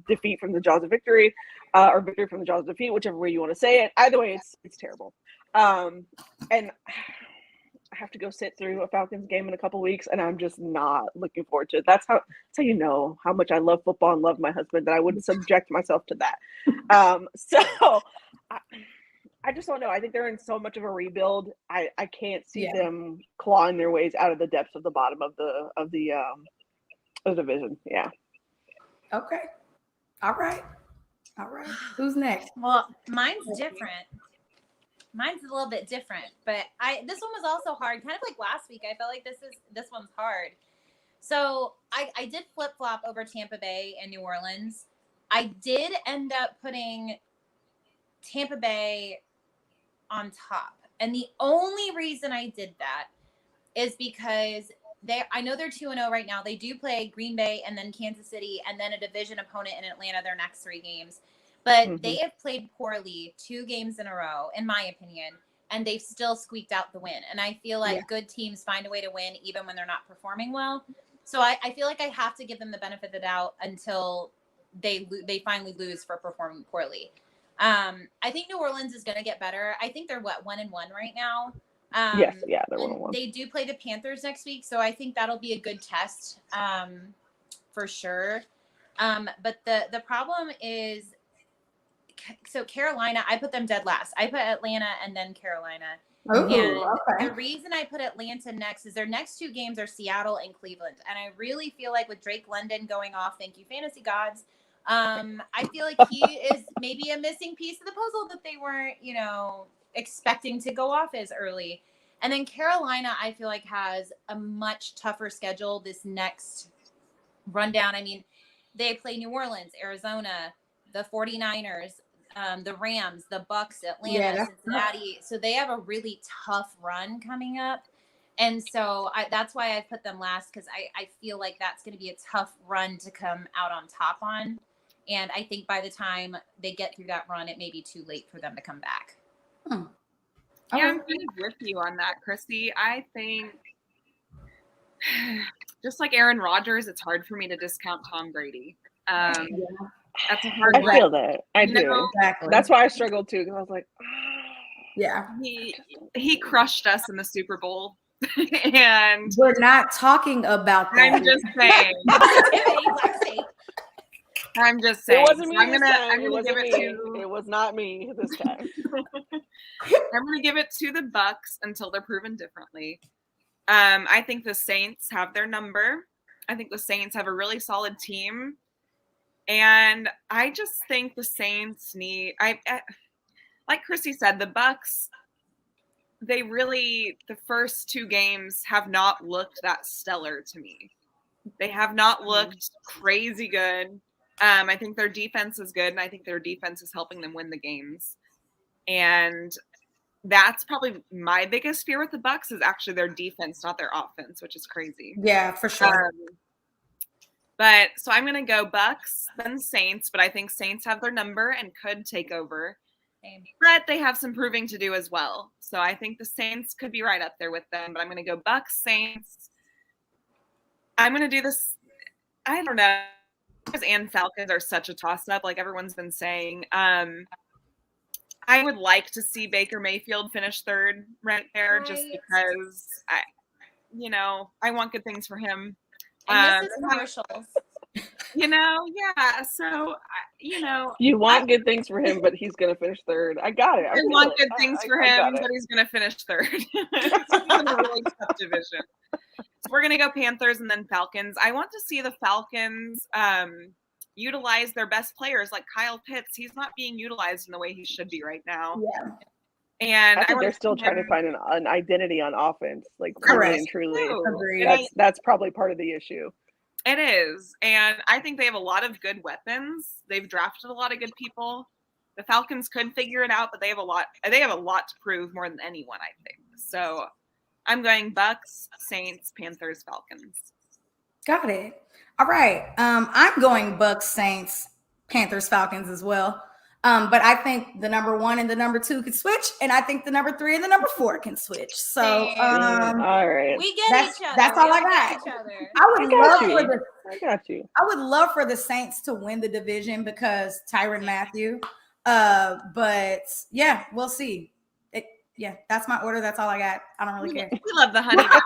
defeat from the jaws of victory, or victory from the jaws of defeat, whichever way you want to say it. Either way, it's terrible. And I have to go sit through a Falcons game in a couple weeks, and I'm just not looking forward to it. That's how you know how much I love football and love my husband, that I wouldn't subject myself to that. So I just don't know. I think they're in so much of a rebuild. I can't see them clawing their ways out of the depths of the bottom of the division. Yeah. Okay. All right. Who's next? Well, mine's different. Mine's a little bit different, but this one was also hard, kind of like last week. I felt like this one's hard. So I did flip-flop over Tampa Bay and New Orleans. I did end up putting Tampa Bay on top. And the only reason I did that is because I know they're 2-0 right now. They do play Green Bay and then Kansas City and then a division opponent in Atlanta their next 3 games. But they have played poorly 2 games in a row, in my opinion, and they've still squeaked out the win. And I feel like good teams find a way to win even when they're not performing well. So I feel like I have to give them the benefit of the doubt until they finally lose for performing poorly. I think New Orleans is going to get better. I think they're 1-1 right now. Yes, yeah, they're 1-1. They do play the Panthers next week, so I think that'll be a good test for sure. But the problem is, so Carolina, I put them dead last. I put Atlanta and then Carolina. Ooh, And okay. the reason I put Atlanta next is their next 2 games are Seattle and Cleveland. And I really feel like with Drake London going off, thank you, fantasy gods, I feel like he is maybe a missing piece of the puzzle that they weren't, expecting to go off as early. And then Carolina, I feel like, has a much tougher schedule this next rundown. I mean, they play New Orleans, Arizona, the 49ers, the Rams, the Bucs, Atlanta, Cincinnati. So they have a really tough run coming up. And so that's why I put them last, because I feel like that's going to be a tough run to come out on top on. And I think by the time they get through that run, it may be too late for them to come back. Yeah, I'm kind of with you on that, Chrissy. I think just like Aaron Rodgers, it's hard for me to discount Tom Brady. That's a hard one. I feel that. I do. Exactly. That's why I struggled too, because I was like, Yeah. He crushed us in the Super Bowl. And We're not talking about that. I'm just saying. I'm just saying. It wasn't me. I'm gonna it give it to. It was not me this time. I'm gonna give it to the Bucs until they're proven differently. I think the Saints have their number. I think the Saints have a really solid team, and I just think the Saints need. Like Chrissy said, the Bucs. They really, the first 2 games have not looked that stellar to me. They have not looked crazy good. I think their defense is good, and I think their defense is helping them win the games. And that's probably my biggest fear with the Bucs is actually their defense, not their offense, which is crazy. Yeah, for sure. But so I'm going to go Bucs, then Saints, but I think Saints have their number and could take over. But they have some proving to do as well. So I think the Saints could be right up there with them. But I'm going to go Bucs, Saints. I'm going to do this. I don't know. And Falcons are such a toss-up, like everyone's been saying. I would like to see Baker Mayfield finish third right there, just because I want good things for him. And this is commercials. So you want good things for him, but he's gonna finish third. I got it. I want good things for him, but he's gonna finish third. It's in a really tough division. So we're gonna go Panthers and then Falcons. I want to see the Falcons utilize their best players, like Kyle Pitts. He's not being utilized in the way he should be right now. Yeah. And I think they're still trying to find an identity on offense, like Correct. really and truly. Agreed. That's probably part of the issue. It is. And I think they have a lot of good weapons. They've drafted a lot of good people. The Falcons could figure it out, but they have a lot to prove more than anyone, I think. So I'm going Bucks, Saints, Panthers, Falcons. Got it. All right. I'm going Bucks, Saints, Panthers, Falcons as well. But I think the number 1 and the number 2 could switch, and I think the number 3 and the number 4 can switch. So, all right, we get each other. That's all I got. I got you. I would love for the Saints to win the division because Tyrann Mathieu. But yeah, we'll see. That's my order. That's all I got. I don't really care. We love the honey badger.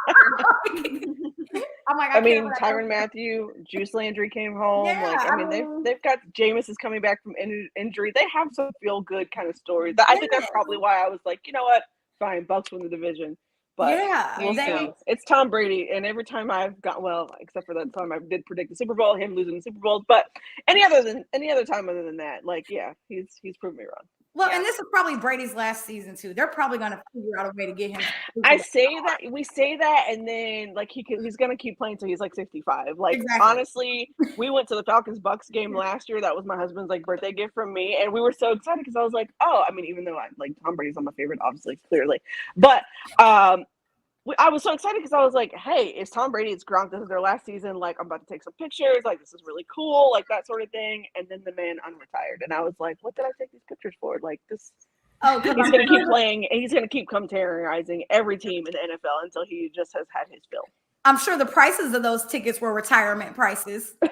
I'm like, Tyrann Mathieu, Juice Landry came home. Yeah, they've got Jameis is coming back from injury. They have some feel good kind of stories. I think that's probably why I was like, you know what, fine, Bucks win the division. But we'll see. It's Tom Brady, and every time I've got except for that time I did predict the Super Bowl, him losing the Super Bowl. But any other time other than that, he's proven me wrong. Well, and this is probably Brady's last season too. They're probably going to figure out a way to get him. We say that, and then he's going to keep playing till he's 65. Exactly. Honestly, we went to the Falcons Bucks game last year. That was my husband's birthday gift from me, and we were so excited because I was like, even though I Tom Brady's not my favorite, obviously, clearly, but I was so excited because I was like, hey, it's Tom Brady, it's Gronk, this is their last season, I'm about to take some pictures, this is really cool, that sort of thing. And then the man unretired, and I was like, what did I take these pictures for? This he's going to keep playing, and he's going to keep terrorizing every team in the NFL until he just has had his fill. I'm sure the prices of those tickets were retirement prices. They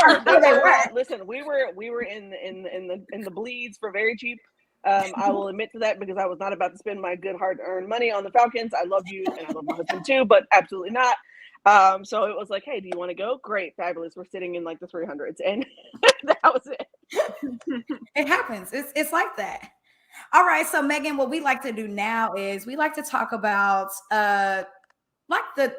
were. Listen, we were in the bleeds for very cheap. I will admit to that because I was not about to spend my good hard-earned money on the Falcons. I love you, and I love my husband too, but absolutely not. So it was like, hey, do you want to go? Great, fabulous. We're sitting in the 300s, and that was it. It happens. It's like that. All right, so Megan, what we like to do now is we like to talk about the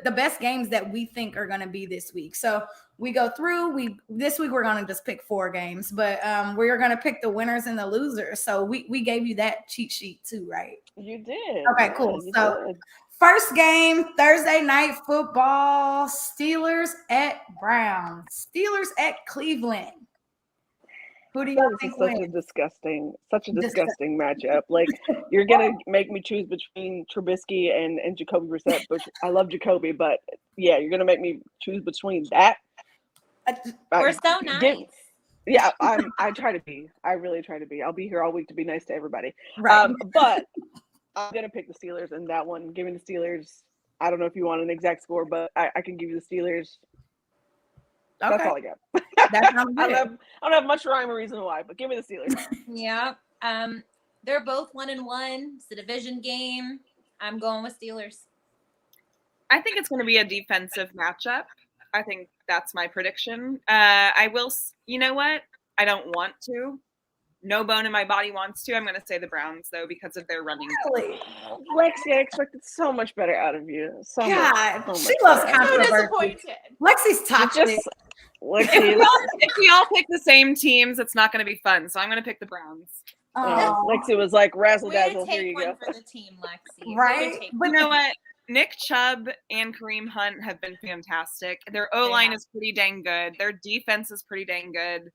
best games that we think are going to be this week. So we go through. This week we're going to just pick 4 games, but we're going to pick the winners and the losers. So we gave you that cheat sheet too, right? You did. Okay, cool. So first game, Thursday night football: Steelers at Browns. Steelers at Cleveland. Who do you think wins? Such a disgusting matchup. You're gonna make me choose between Trubisky and Jacoby Brissett, but I love Jacoby, but yeah, you're gonna make me choose between that. We're so nice. I try to be. I really try to be. I'll be here all week to be nice to everybody. Right. But I'm gonna pick the Steelers in that one. Give me the Steelers. I don't know if you want an exact score, but I can give you the Steelers. Okay. That's all I got. That sounds good. I don't have much rhyme or reason why, but give me the Steelers. Yeah. They're both 1-1. It's a division game. I'm going with Steelers. I think it's going to be a defensive matchup. I think that's my prediction. I will. You know what? I don't want to. No bone in my body wants to. I'm going to say the Browns, though, because of their running. Really? Lexi, I expected so much better out of you. She loves controversy. Lexi's toxic. If we all pick the same teams, it's not going to be fun. So I'm going to pick the Browns. Lexi was like, razzle dazzle. Here you go. For the team, Lexi. Right? But you know what? Nick Chubb and Kareem Hunt have been fantastic. Their O-line is pretty dang good. Their defense is pretty dang good.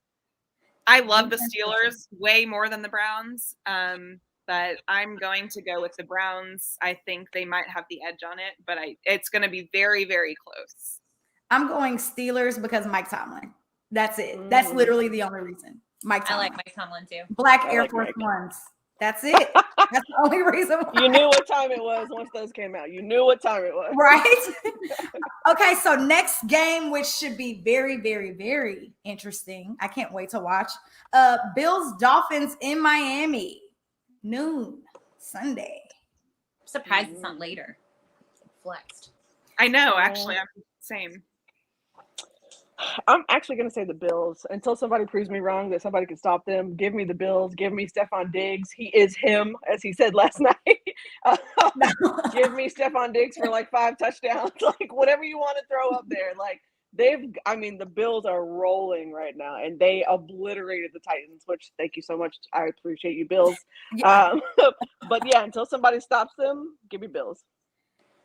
I love the Steelers way more than the Browns, but I'm going to go with the Browns. I think they might have the edge on it, but it's going to be very, very close. I'm going Steelers because Mike Tomlin. That's it. That's literally the only reason. Mike Tomlin. I like Mike Tomlin too. Black Air Force Ones. That's it. That's the only reason why. You knew what time it was once those came out. You knew what time it was. Right? Okay, so next game, which should be very, very, very interesting. I can't wait to watch. Bills Dolphins in Miami. noon Sunday. Surprised it's not later. Flexed. I know, actually, I'm same. I'm actually going to say the Bills until somebody proves me wrong that somebody can stop them. Give me the Bills. Give me Stephon Diggs. He is him, as he said last night. Give me Stephon Diggs for like 5 touchdowns, like whatever you want to throw up there. Like the Bills are rolling right now, and they obliterated the Titans, which thank you so much. I appreciate you, Bills. Yeah. But yeah, until somebody stops them, give me Bills.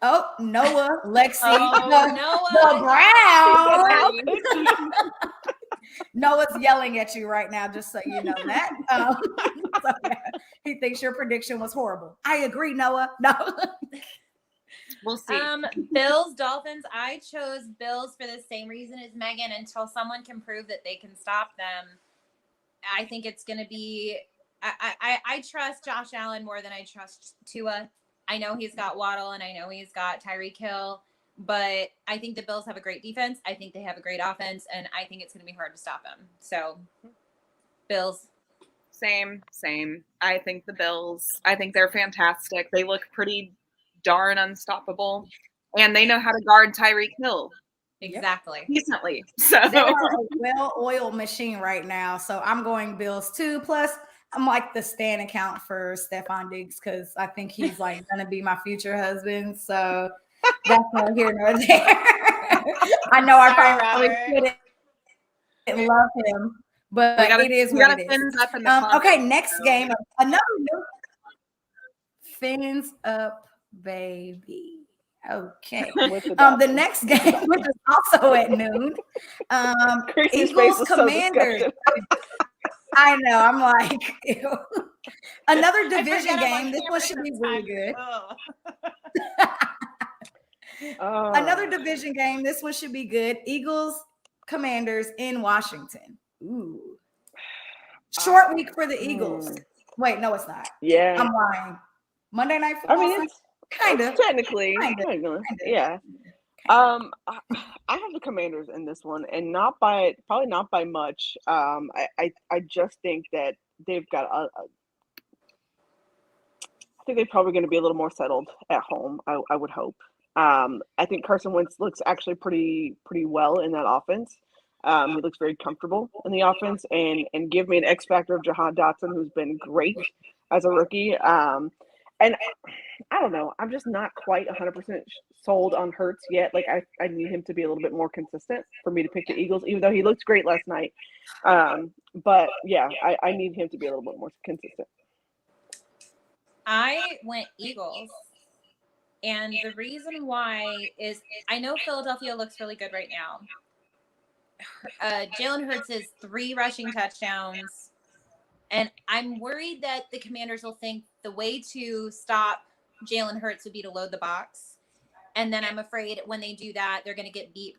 Oh, Noah, Lexi, Noah. the Brown. Noah's yelling at you right now, just so you know that. So, yeah, he thinks your prediction was horrible. I agree, Noah. No. We'll see. Bills, Dolphins. I chose Bills for the same reason as Megan. Until someone can prove that they can stop them, I think it's going to be. I trust Josh Allen more than I trust Tua. I know he's got Waddle and I know he's got Tyreek Hill, but I think the Bills have a great defense. I think they have a great offense, and I think it's going to be hard to stop them. So, Bills. Same. I think the Bills. I think they're fantastic. They look pretty darn unstoppable, and they know how to guard Tyreek Hill Exactly. decently. So They are a well-oiled machine right now. So I'm going Bills too. Plus, I'm like the stan account for Stephon Diggs because I think he's like going to be my future husband. So that's not here nor there. I know I probably shouldn't love him, but it is what it is. Okay, next game. Another new Fins Up, baby. Okay. The next game, which is also at noon. Eagles Commanders. I know. I'm like, ew. Another division game. This one should be really good. Another division game. This one should be good. Eagles Commanders in Washington. Ooh. Short week for the Eagles. Wait, no, it's not. Yeah. I'm lying. Monday Night Football. I mean, it's kind of technically. Yeah. I have the Commanders in this one, and probably not by much. I just think that they've got I think they're probably going to be a little more settled at home. I would hope. I think Carson Wentz looks actually pretty well in that offense. He looks very comfortable in the offense, and give me an X factor of Jahan Dotson, who's been great as a rookie. And I don't know. I'm just not quite 100% sold on Hurts yet. Like I need him to be a little bit more consistent for me to pick the Eagles, even though he looked great last night. But yeah, I need him to be a little bit more consistent. I went Eagles. And the reason why is I know Philadelphia looks really good right now. Jalen Hurts is 3 rushing touchdowns. And I'm worried that the Commanders will think the way to stop Jalen Hurts would be to load the box. And then I'm afraid when they do that, they're going to get beat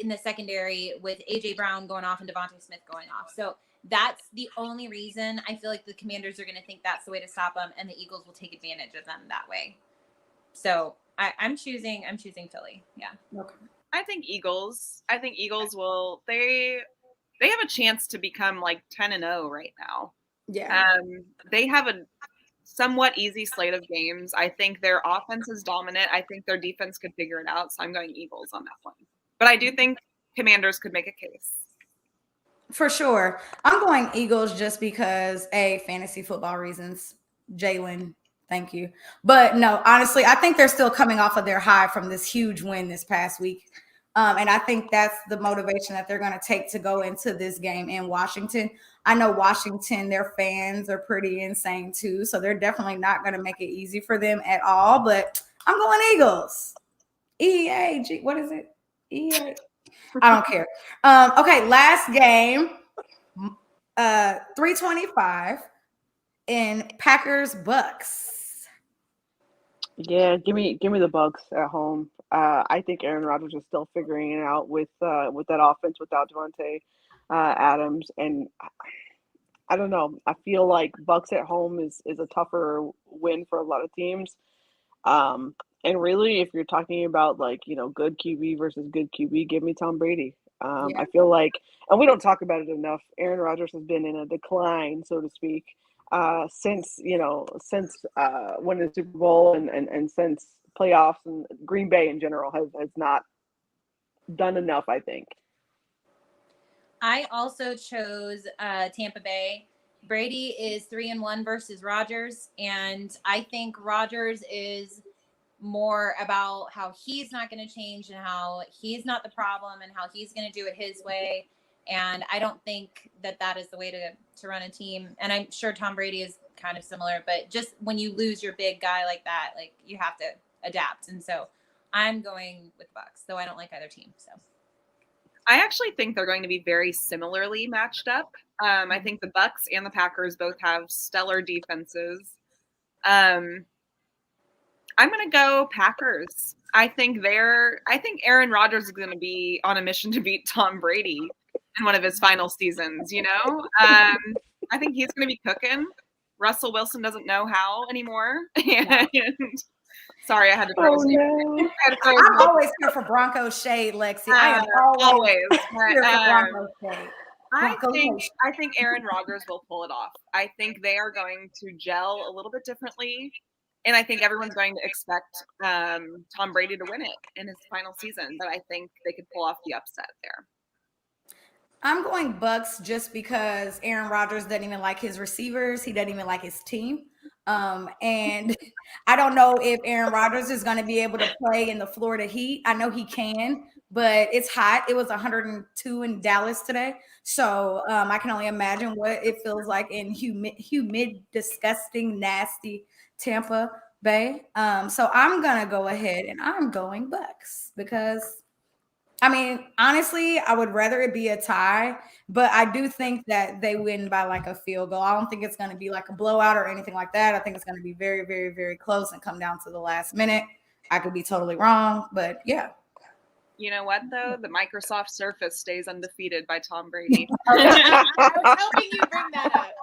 in the secondary with A.J. Brown going off and Devontae Smith going off. So that's the only reason I feel like the Commanders are going to think that's the way to stop them, and the Eagles will take advantage of them that way. So I'm choosing Philly. Yeah. Okay. I think Eagles will they have a chance to become like 10-0 right now. Yeah. They have a somewhat easy slate of games. I think their offense is dominant. I think their defense could figure it out. So I'm going Eagles on that one. But I do think Commanders could make a case. For sure. I'm going Eagles just because, fantasy football reasons. Jalen, thank you. But no, honestly, I think they're still coming off of their high from this huge win this past week. And I think that's the motivation that they're going to take to go into this game in Washington. I know Washington, their fans are pretty insane too. So they're definitely not going to make it easy for them at all. But I'm going Eagles. EAG. What is it? EA. I don't care. Okay, last game. 325 in Packers Bucks. Yeah, give me the Bucks at home. I think Aaron Rodgers is still figuring it out with that offense without Devontae Adams, and I don't know. I feel like Bucks at home is a tougher win for a lot of teams. And really, if you're talking about like good QB versus good QB, give me Tom Brady. I feel like, and we don't talk about it enough, Aaron Rodgers has been in a decline, so to speak. since winning the Super Bowl and since playoffs, and Green Bay in general has not done enough, I think. I also chose Tampa Bay. Brady is 3-1 versus Rodgers, and I think Rodgers is more about how he's not going to change and how he's not the problem and how he's going to do it his way. And I don't think that is the way to run a team. And I'm sure Tom Brady is kind of similar, but just when you lose your big guy like that, like you have to adapt. And so I'm going with Bucks, though I don't like either team. So I actually think they're going to be very similarly matched up. I think the Bucks and the Packers both have stellar defenses. I'm going to go Packers. I think Aaron Rodgers is going to be on a mission to beat Tom Brady in one of his final seasons, you know? I think he's going to be cooking. Russell Wilson doesn't know how anymore. And sorry, I had to throw his name. No. I'm always here for Broncos shade, Lexi. I am always here for Broncos shade. I think Aaron Rodgers will pull it off. I think they are going to gel a little bit differently. And I think everyone's going to expect Tom Brady to win it in his final season. But I think they could pull off the upset there. I'm going Bucks just because Aaron Rodgers doesn't even like his receivers. He doesn't even like his team. And I don't know if Aaron Rodgers is going to be able to play in the Florida heat. I know he can, but it's hot. It was 102 in Dallas today. So I can only imagine what it feels like in humid, disgusting, nasty Tampa Bay. So I'm going to go ahead and I'm going Bucks because, I mean, honestly, I would rather it be a tie, but I do think that they win by like a field goal. I don't think it's going to be like a blowout or anything like that. I think it's going to be very, very, very close and come down to the last minute. I could be totally wrong, but yeah. You know what, though? The Microsoft Surface stays undefeated by Tom Brady. I was hoping you bring that up.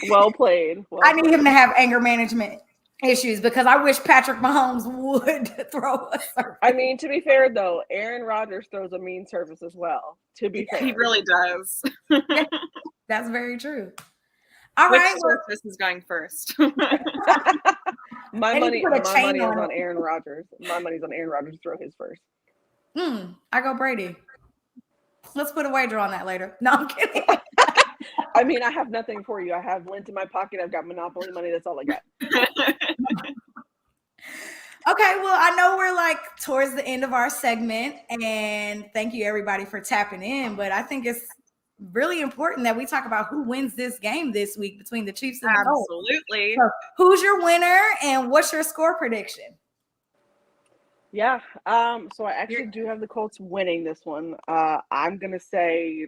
Well played. I need him to have anger management issues because I wish Patrick Mahomes would throw a surface. I mean, to be fair, though, Aaron Rodgers throws a mean surface as well. To be fair. He really does. That's very true. All Which right. surface is going first? My money is on Aaron Rodgers. My money's on Aaron Rodgers to throw his first. I go Brady. Let's put a wager on that later. No, I'm kidding. I mean, I have nothing for you. I have lint in my pocket. I've got Monopoly money. That's all I got. Okay, well, I know we're like towards the end of our segment, and thank you everybody for tapping in. But I think it's really important that we talk about who wins this game this week between the Chiefs and the Colts. Absolutely. So who's your winner, and what's your score prediction? Yeah. So I actually do have the Colts winning this one. I'm gonna say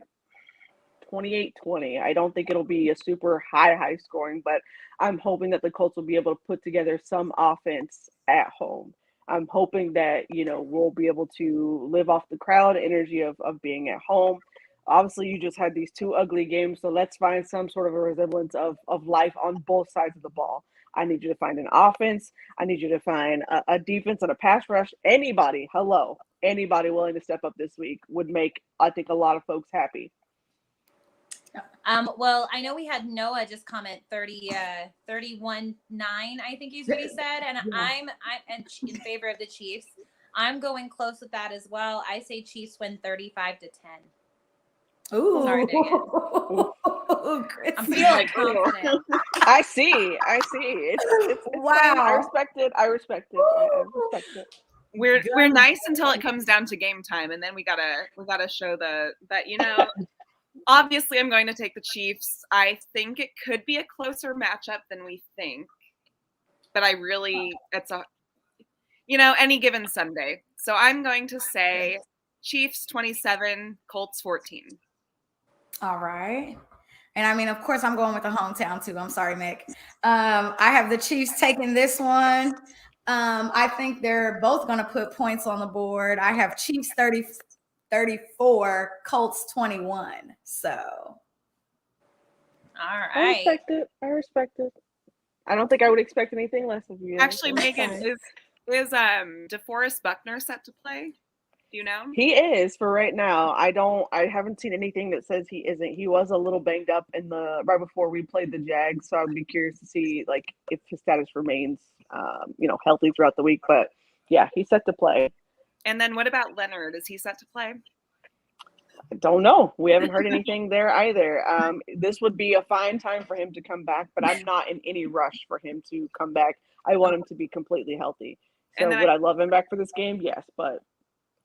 28-20. I don't think it'll be a super high scoring, but I'm hoping that the Colts will be able to put together some offense at home. I'm hoping that, we'll be able to live off the crowd energy of being at home. Obviously, you just had these two ugly games, so let's find some sort of a resemblance of life on both sides of the ball. I need you to find an offense. I need you to find a defense and a pass rush. Anybody willing to step up this week would make, I think, a lot of folks happy. Well, I know we had Noah just comment 31-9, I think is what he said. And I'm in favor of the Chiefs. I'm going close with that as well. I say Chiefs win 35-10. Ooh. Sorry, Chrissy. I'm feeling confident. I see. It's wow. Fine. I respect it. I respect it. We're nice until it comes down to game time, and then we gotta show that obviously I'm going to take the Chiefs. I think it could be a closer matchup than we think, but it's any given Sunday. So I'm going to say Chiefs 27, Colts 14. All right. And I mean, of course, I'm going with the hometown too. I'm sorry, Mick. I have the Chiefs taking this one. I think they're both going to put points on the board. I have Chiefs 34, Colts 21. So. All right. I respect it. I don't think I would expect anything less of you. Actually, Megan, is DeForest Buckner set to play? Do you know? He is for right now. I haven't seen anything that says he isn't. He was a little banged up right before we played the Jags, so I'd be curious to see like if his status remains healthy throughout the week. But yeah, he's set to play. And then what about Leonard? Is he set to play? Don't know. We haven't heard anything there either. This would be a fine time for him to come back, but I'm not in any rush for him to come back. I want him to be completely healthy. So would I love him back for this game? Yes, but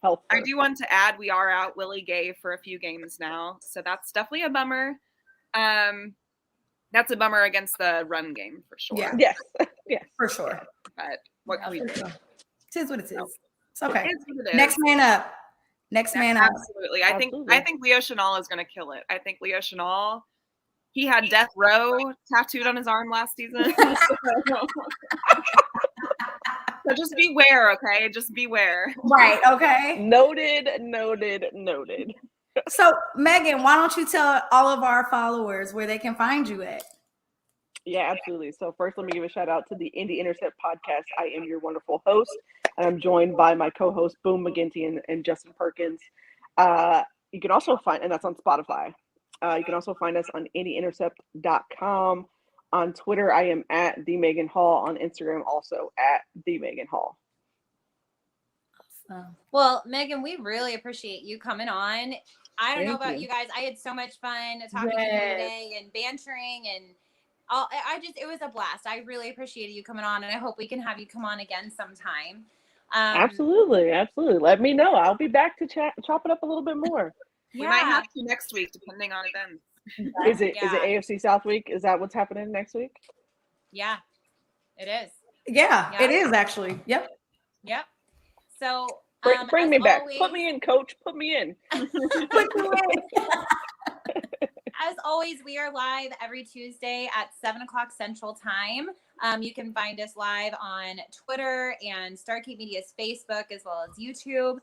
health first. I do want to add we are out Willie Gay for a few games now, so that's definitely a bummer. That's a bummer against the run game for sure. Yeah. Yes, for sure. But what can we do? It is what it is. It's okay. It is what it is. Next man up. Next man up. Absolutely. I think Leo Chenal is going to kill it. I think Leo Chenal, he had Death Row tattooed on his arm last season. So just beware, okay? Just beware. Right, okay. Noted. So, Megan, why don't you tell all of our followers where they can find you at? Yeah, absolutely. So first, let me give a shout out to the Indie Intercept podcast. I am your wonderful host, and I'm joined by my co-host Boom McGinty and Justin Perkins. You can also find, and that's on Spotify. You can also find us on indieintercept.com. On Twitter, I am at the Megan Hall. On Instagram, also at the Megan Hall. Well, Megan, we really appreciate you coming on. I don't know about you guys. I had so much fun talking to you today and bantering and it was a blast. I really appreciated you coming on, and I hope we can have you come on again sometime. Absolutely. Let me know. I'll be back to chop it up a little bit more. We might have to next week, depending on events. Is it AFC South week? Is that what's happening next week? Yeah, it is. Yeah, it is actually. Yep. So bring me back. Put me in, coach. Put me in. As always, we are live every Tuesday at 7:00 Central Time. You can find us live on Twitter and Stargate Media's Facebook as well as YouTube.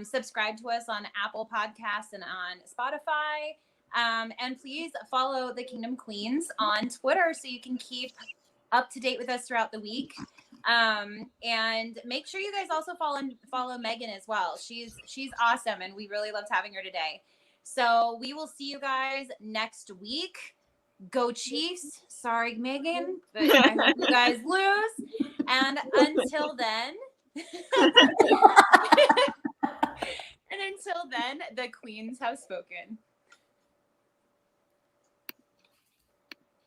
Subscribe to us on Apple Podcasts and on Spotify. And please follow the Kingdom Queens on Twitter so you can keep up to date with us throughout the week. And make sure you guys also follow Megan as well. She's awesome, and we really loved having her today. So we will see you guys next week. Go Chiefs. Sorry, Megan, but I hope you guys lose. And until then, the Queens have spoken.